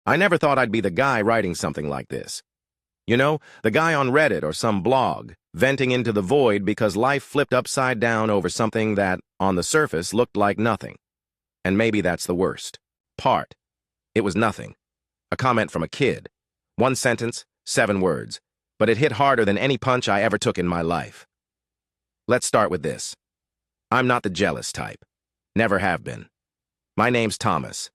I never thought I'd be the guy writing something like this. You know, the guy on Reddit or some blog, venting into the void because life flipped upside down over something that, on the surface, looked like nothing. And maybe that's the worst part. It was nothing. A comment from a kid. One sentence, 7 words. But it hit harder than any punch I ever took in my life. Let's start with this. I'm not the jealous type. Never have been. My name's Thomas.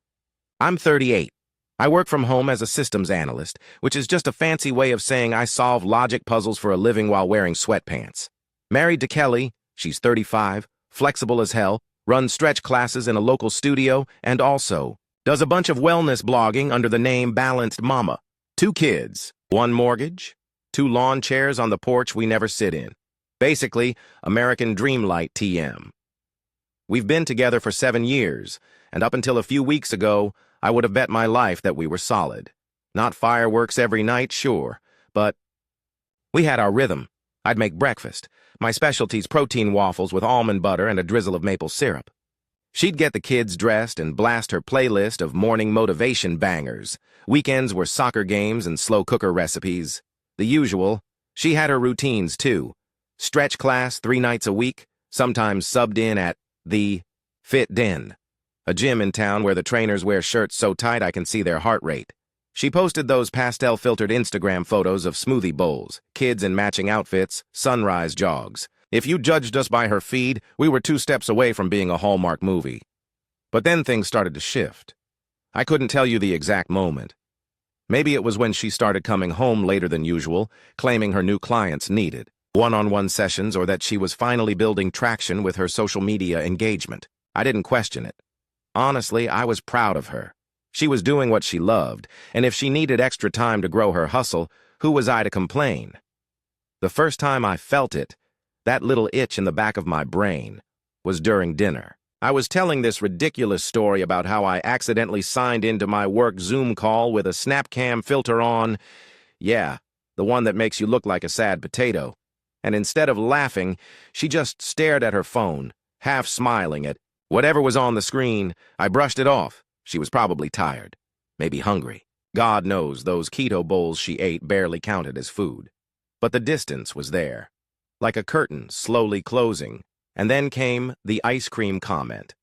I'm 38. I work from home as a systems analyst, which is just a fancy way of saying I solve logic puzzles for a living while wearing sweatpants. Married to Kelly, she's 35, flexible as hell, runs stretch classes in a local studio, and also does a bunch of wellness blogging under the name Balanced Mama. 2 kids, 1 mortgage, 2 lawn chairs on the porch we never sit in. Basically, American Dreamlight TM. We've been together for 7 years, and up until a few weeks ago, I would have bet my life that we were solid. Not fireworks every night, sure, but we had our rhythm. I'd make breakfast. My specialty's protein waffles with almond butter and a drizzle of maple syrup. She'd get the kids dressed and blast her playlist of morning motivation bangers. Weekends were soccer games and slow cooker recipes. The usual. She had her routines, too. Stretch class 3 nights a week, sometimes subbed in at the Fit Den, a gym in town where the trainers wear shirts so tight I can see their heart rate. She posted those pastel-filtered Instagram photos of smoothie bowls, kids in matching outfits, sunrise jogs. If you judged us by her feed, we were 2 steps away from being a Hallmark movie. But then things started to shift. I couldn't tell you the exact moment. Maybe it was when she started coming home later than usual, claiming her new clients needed one-on-one sessions, or that she was finally building traction with her social media engagement. I didn't question it. Honestly, I was proud of her. She was doing what she loved, and if she needed extra time to grow her hustle, who was I to complain? The first time I felt it, that little itch in the back of my brain, was during dinner. I was telling this ridiculous story about how I accidentally signed into my work Zoom call with a Snapcam filter on. Yeah, the one that makes you look like a sad potato. And instead of laughing, she just stared at her phone, half smiling at whatever was on the screen. I brushed it off. She was probably tired, maybe hungry. God knows those keto bowls she ate barely counted as food. But the distance was there, like a curtain slowly closing, and then came the ice cream comment.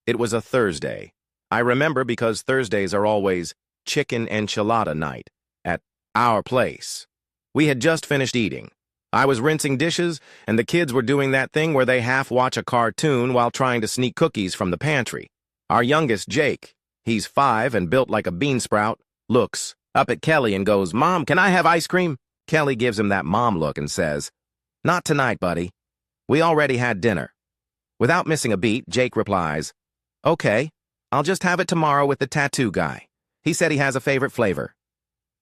It was a Thursday. I remember because Thursdays are always chicken enchilada night at our place. We had just finished eating. I was rinsing dishes, and the kids were doing that thing where they half-watch a cartoon while trying to sneak cookies from the pantry. Our youngest, Jake, he's 5 and built like a bean sprout, looks up at Kelly and goes, "Mom, can I have ice cream?" Kelly gives him that mom look and says, "Not tonight, buddy. We already had dinner." Without missing a beat, Jake replies, "Okay, I'll just have it tomorrow with the tattoo guy. He said he has a favorite flavor."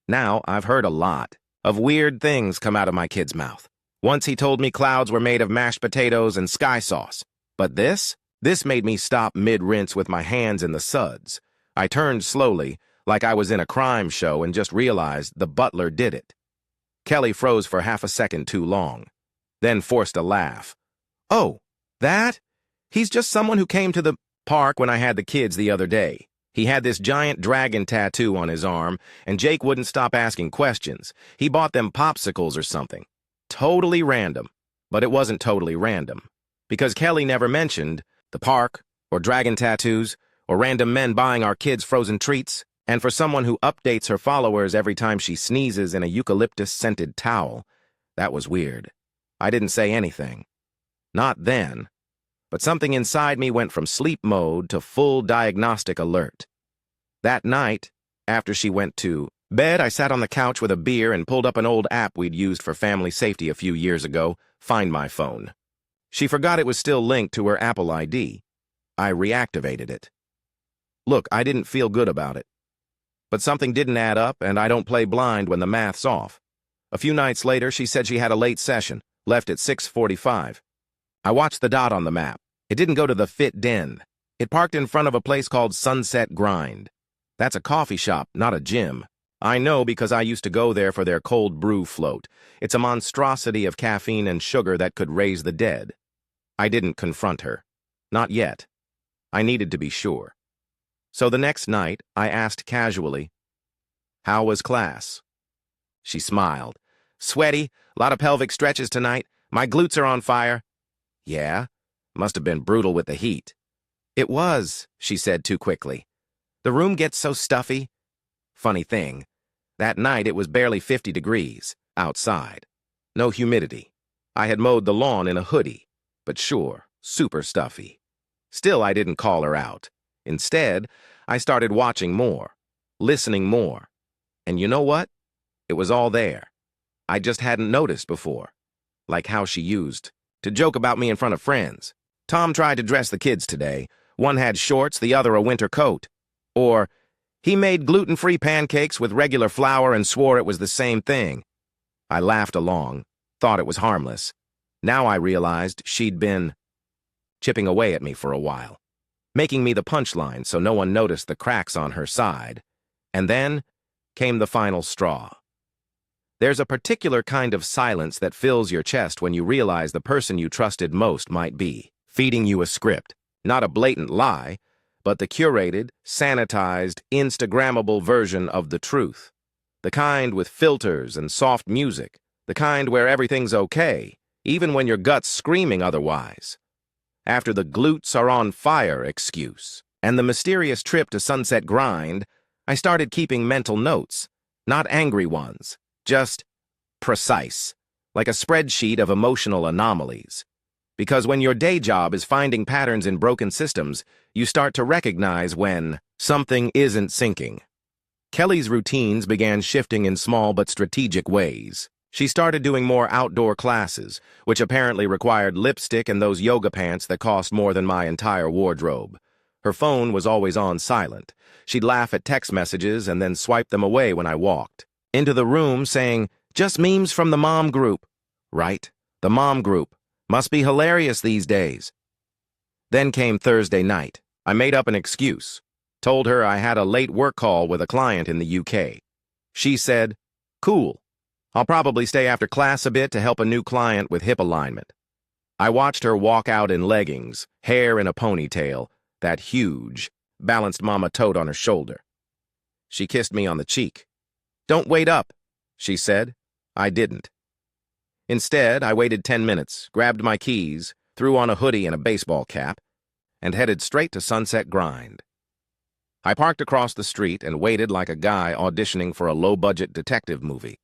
Now, I've heard a lot of weird things come out of my kid's mouth. Once he told me clouds were made of mashed potatoes and sky sauce. But this made me stop mid-rinse with my hands in the suds. I turned slowly, like I was in a crime show, and just realized the butler did it. Kelly froze for half a second too long, then forced a laugh. "Oh, that? He's just someone who came to the park when I had the kids the other day. He had this giant dragon tattoo on his arm, and Jake wouldn't stop asking questions. He bought them popsicles or something. Totally random. But it wasn't totally random, because Kelly never mentioned the park, or dragon tattoos, or random men buying our kids frozen treats. And for someone who updates her followers every time she sneezes in a eucalyptus-scented towel, that was weird. I didn't say anything. Not then. But something inside me went from sleep mode to full diagnostic alert. That night, after she went to bed, I sat on the couch with a beer and pulled up an old app we'd used for family safety a few years ago, Find My Phone. She forgot it was still linked to her Apple ID. I reactivated it. Look, I didn't feel good about it. But something didn't add up, and I don't play blind when the math's off. A few nights later, she said she had a late session, left at 6:45. I watched the dot on the map. It didn't go to the Fit Den. It parked in front of a place called Sunset Grind. That's a coffee shop, not a gym. I know because I used to go there for their cold brew float. It's a monstrosity of caffeine and sugar that could raise the dead. I didn't confront her. Not yet. I needed to be sure. So the next night, I asked casually, How was class? She smiled. Sweaty, lot of pelvic stretches tonight. My glutes are on fire. Yeah, must have been brutal with the heat. It was, she said too quickly. The room gets so stuffy. Funny thing, that night it was barely 50 degrees outside. No humidity. I had mowed the lawn in a hoodie, but sure, super stuffy. Still, I didn't call her out. Instead, I started watching more, listening more. And you know what? It was all there. I just hadn't noticed before. Like how she used to joke about me in front of friends. Tom tried to dress the kids today. One had shorts, the other a winter coat. Or, he made gluten-free pancakes with regular flour and swore it was the same thing. I laughed along, thought it was harmless. Now I realized she'd been chipping away at me for a while, making me the punchline so no one noticed the cracks on her side. And then came the final straw. There's a particular kind of silence that fills your chest when you realize the person you trusted most might be feeding you a script, not a blatant lie, but the curated, sanitized, Instagrammable version of the truth. The kind with filters and soft music, the kind where everything's okay, even when your gut's screaming otherwise. After the glutes are on fire excuse and the mysterious trip to Sunset Grind, I started keeping mental notes, not angry ones, just precise, like a spreadsheet of emotional anomalies. Because when your day job is finding patterns in broken systems, you start to recognize when something isn't syncing. Kelly's routines began shifting in small but strategic ways. She started doing more outdoor classes, which apparently required lipstick and those yoga pants that cost more than my entire wardrobe. Her phone was always on silent. She'd laugh at text messages and then swipe them away when I walked into the room saying, "Just memes from the mom group." Right, the mom group. Must be hilarious these days. Then came Thursday night. I made up an excuse. Told her I had a late work call with a client in the UK. She said, "Cool. I'll probably stay after class a bit to help a new client with hip alignment." I watched her walk out in leggings, hair in a ponytail, that huge, balanced mama tote on her shoulder. She kissed me on the cheek. "Don't wait up," she said. I didn't. Instead, I waited 10 minutes, grabbed my keys, threw on a hoodie and a baseball cap, and headed straight to Sunset Grind. I parked across the street and waited like a guy auditioning for a low-budget detective movie.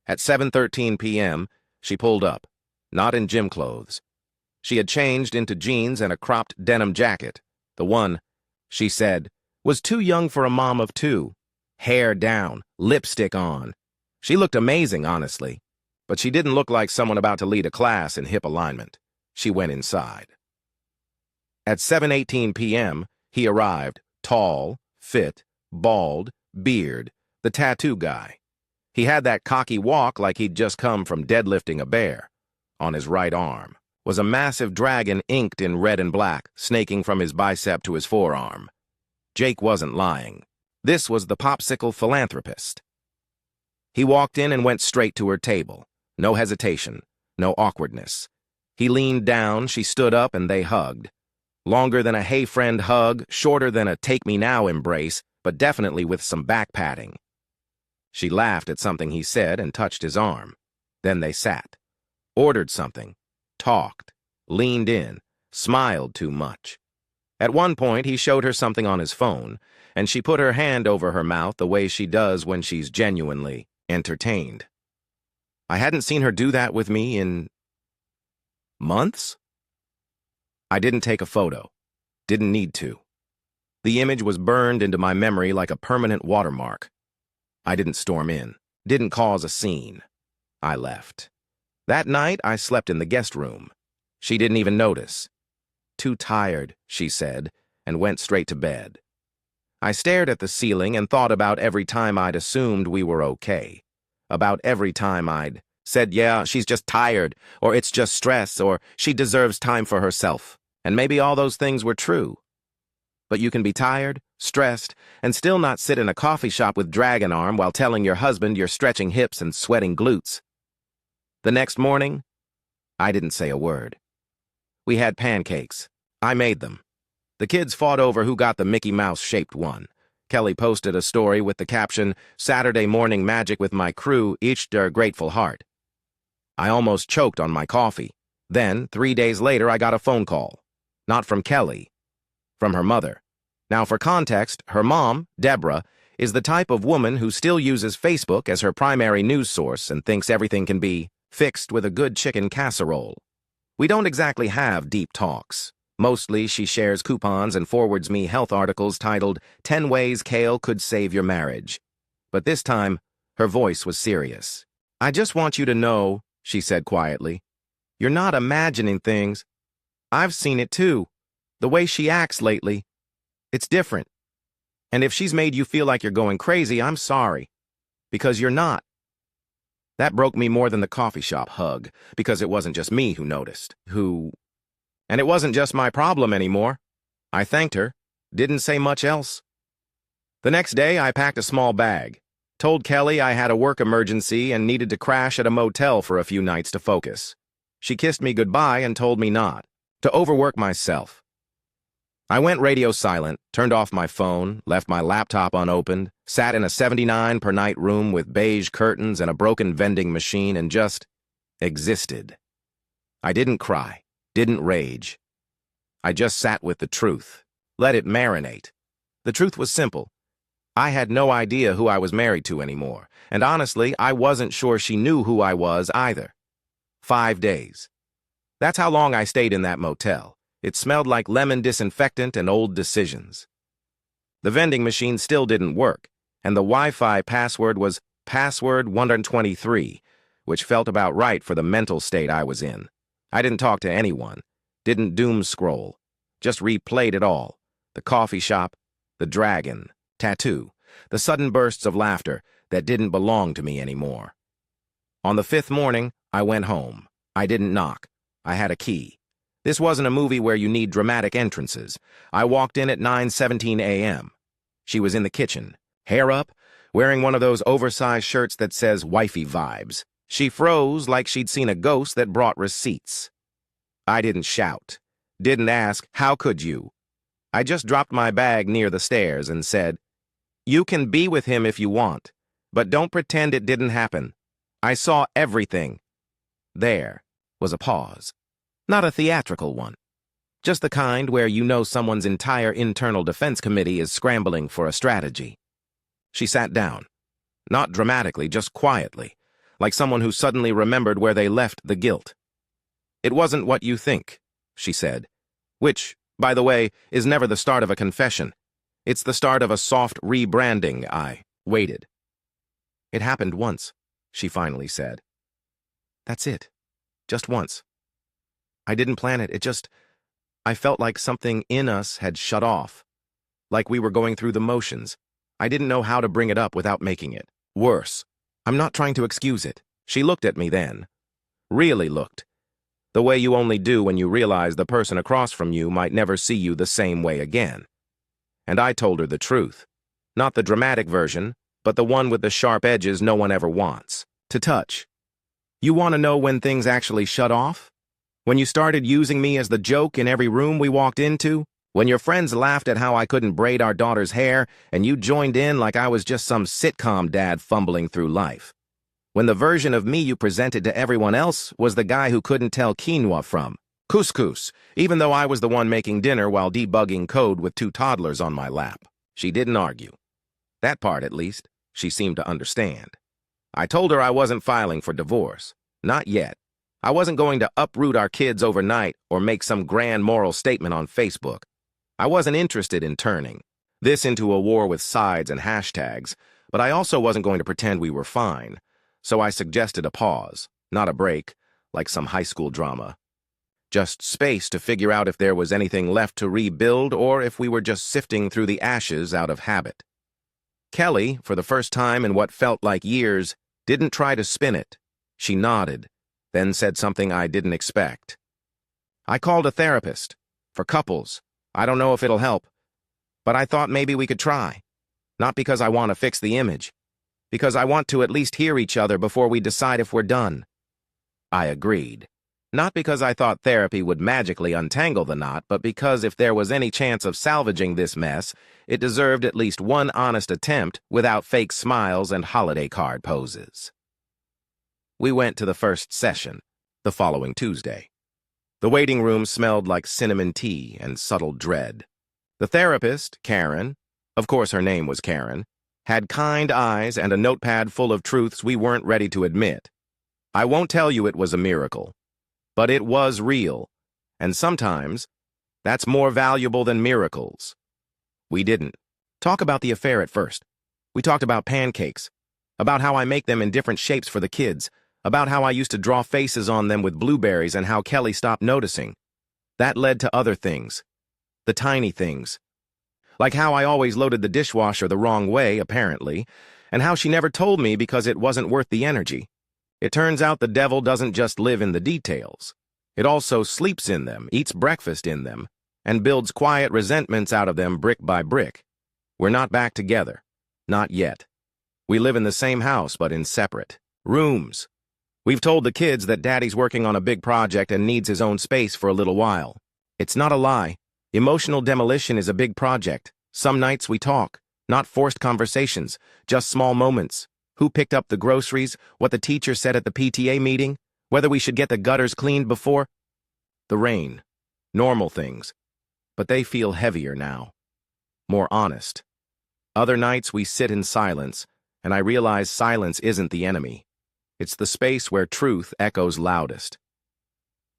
At 7:13 p.m., she pulled up, not in gym clothes. She had changed into jeans and a cropped denim jacket. The one, she said, was too young for a mom of two. Hair down, lipstick on. She looked amazing, honestly. But she didn't look like someone about to lead a class in hip alignment. She went inside. At 7:18 p.m., he arrived, tall, fit, bald, beard, the tattoo guy. He had that cocky walk like he'd just come from deadlifting a bear. On his right arm was a massive dragon inked in red and black, snaking from his bicep to his forearm. Jake wasn't lying. This was the popsicle philanthropist. He walked in and went straight to her table. No hesitation, no awkwardness. He leaned down, she stood up, and they hugged. Longer than a hey friend hug, shorter than a take me now embrace, but definitely with some back patting. She laughed at something he said and touched his arm. Then they sat, ordered something, talked, leaned in, smiled too much. At one point, he showed her something on his phone, and she put her hand over her mouth the way she does when she's genuinely entertained. I hadn't seen her do that with me in months. I didn't take a photo. Didn't need to. The image was burned into my memory like a permanent watermark. I didn't storm in. Didn't cause a scene. I left. That night, I slept in the guest room. She didn't even notice. "Too tired," she said, and went straight to bed. I stared at the ceiling and thought about every time I'd assumed we were okay. About every time I'd said, "Yeah, she's just tired," or "It's just stress," or "She deserves time for herself." And maybe all those things were true. But you can be tired, stressed, and still not sit in a coffee shop with dragon arm while telling your husband you're stretching hips and sweating glutes. The next morning, I didn't say a word. We had pancakes. I made them. The kids fought over who got the Mickey Mouse-shaped one. Kelly posted a story with the caption, "Saturday morning magic with my crew, each their grateful heart." I almost choked on my coffee. Then, 3 days later, I got a phone call. Not from Kelly, from her mother. Now, for context, her mom, Deborah, is the type of woman who still uses Facebook as her primary news source and thinks everything can be fixed with a good chicken casserole. We don't exactly have deep talks. Mostly, she shares coupons and forwards me health articles titled 10 Ways Kale Could Save Your Marriage. But this time, her voice was serious. "I just want you to know," she said quietly, "you're not imagining things. I've seen it too. The way she acts lately. It's different. And if she's made you feel like you're going crazy, I'm sorry. Because you're not." That broke me more than the coffee shop hug, because it wasn't just me who noticed. And it wasn't just my problem anymore. I thanked her, didn't say much else. The next day, I packed a small bag, told Kelly I had a work emergency and needed to crash at a motel for a few nights to focus. She kissed me goodbye and told me not to overwork myself. I went radio silent, turned off my phone, left my laptop unopened, sat in a 79 per night room with beige curtains and a broken vending machine and just existed. I didn't cry, didn't rage. I just sat with the truth, let it marinate. The truth was simple. I had no idea who I was married to anymore, and honestly, I wasn't sure she knew who I was either. 5 days. That's how long I stayed in that motel. It smelled like lemon disinfectant and old decisions. The vending machine still didn't work, and the Wi-Fi password was password 123, which felt about right for the mental state I was in. I didn't talk to anyone, didn't doom scroll, just replayed it all. The coffee shop, the dragon, tattoo, the sudden bursts of laughter that didn't belong to me anymore. On the 5th morning, I went home. I didn't knock. I had a key. This wasn't a movie where you need dramatic entrances. I walked in at 9:17 a.m. She was in the kitchen, hair up, wearing one of those oversized shirts that says wifey vibes. She froze like she'd seen a ghost that brought receipts. I didn't shout, didn't ask, "How could you?" I just dropped my bag near the stairs and said, "You can be with him if you want, but don't pretend it didn't happen. I saw everything." There was a pause. Not a theatrical one. Just the kind where you know someone's entire internal defense committee is scrambling for a strategy. She sat down. Not dramatically, just quietly, like someone who suddenly remembered where they left the guilt. "It wasn't what you think," she said, which, by the way, is never the start of a confession. It's the start of a soft rebranding. I waited. "It happened once," she finally said. "That's it. Just once. I didn't plan it. I felt like something in us had shut off. Like we were going through the motions. I didn't know how to bring it up without making it worse. I'm not trying to excuse it." She looked at me then. Really looked. The way you only do when you realize the person across from you might never see you the same way again. And I told her the truth. Not the dramatic version, but the one with the sharp edges no one ever wants to touch. "You want to know when things actually shut off? When you started using me as the joke in every room we walked into? When your friends laughed at how I couldn't braid our daughter's hair and you joined in like I was just some sitcom dad fumbling through life? When the version of me you presented to everyone else was the guy who couldn't tell quinoa from couscous, even though I was the one making dinner while debugging code with 2 toddlers on my lap?" She didn't argue. That part, at least, she seemed to understand. I told her I wasn't filing for divorce. Not yet. I wasn't going to uproot our kids overnight or make some grand moral statement on Facebook. I wasn't interested in turning this into a war with sides and hashtags, but I also wasn't going to pretend we were fine. So I suggested a pause, not a break, like some high school drama. Just space to figure out if there was anything left to rebuild or if we were just sifting through the ashes out of habit. Kelly, for the first time in what felt like years, didn't try to spin it. She nodded, then said something I didn't expect. "I called a therapist. For couples. I don't know if it'll help. But I thought maybe we could try. Not because I want to fix the image. Because I want to at least hear each other before we decide if we're done." I agreed. Not because I thought therapy would magically untangle the knot, but because if there was any chance of salvaging this mess, it deserved at least one honest attempt without fake smiles and holiday card poses. We went to the first session, the following Tuesday. The waiting room smelled like cinnamon tea and subtle dread. The therapist, Karen, of course her name was Karen, had kind eyes and a notepad full of truths we weren't ready to admit. I won't tell you it was a miracle, but it was real, and sometimes that's more valuable than miracles. We didn't talk about the affair at first. We talked about pancakes, about how I make them in different shapes for the kids, about how I used to draw faces on them with blueberries and how Kelly stopped noticing. That led to other things, the tiny things, like how I always loaded the dishwasher the wrong way, apparently, and how she never told me because it wasn't worth the energy. It turns out the devil doesn't just live in the details. It also sleeps in them, eats breakfast in them, and builds quiet resentments out of them brick by brick. We're not back together. Not yet. We live in the same house, but in separate rooms. We've told the kids that Daddy's working on a big project and needs his own space for a little while. It's not a lie. Emotional demolition is a big project. Some nights we talk, not forced conversations, just small moments. Who picked up the groceries, what the teacher said at the PTA meeting, whether we should get the gutters cleaned before. The rain. Normal things. But they feel heavier now. More honest. Other nights we sit in silence, and I realize silence isn't the enemy. It's the space where truth echoes loudest.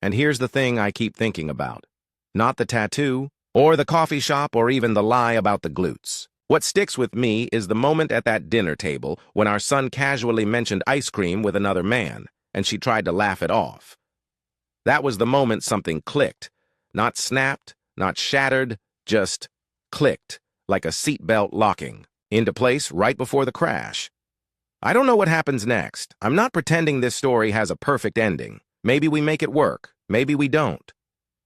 And here's the thing I keep thinking about. Not the tattoo, or the coffee shop, or even the lie about the glutes. What sticks with me is the moment at that dinner table when our son casually mentioned ice cream with another man, and she tried to laugh it off. That was the moment something clicked. Not snapped, not shattered, just clicked, like a seatbelt locking, into place right before the crash. I don't know what happens next. I'm not pretending this story has a perfect ending. Maybe we make it work. Maybe we don't.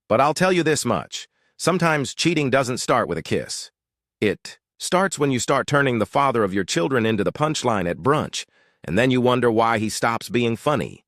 But I'll tell you this much. Sometimes cheating doesn't start with a kiss. It starts when you start turning the father of your children into the punchline at brunch, and then you wonder why he stops being funny.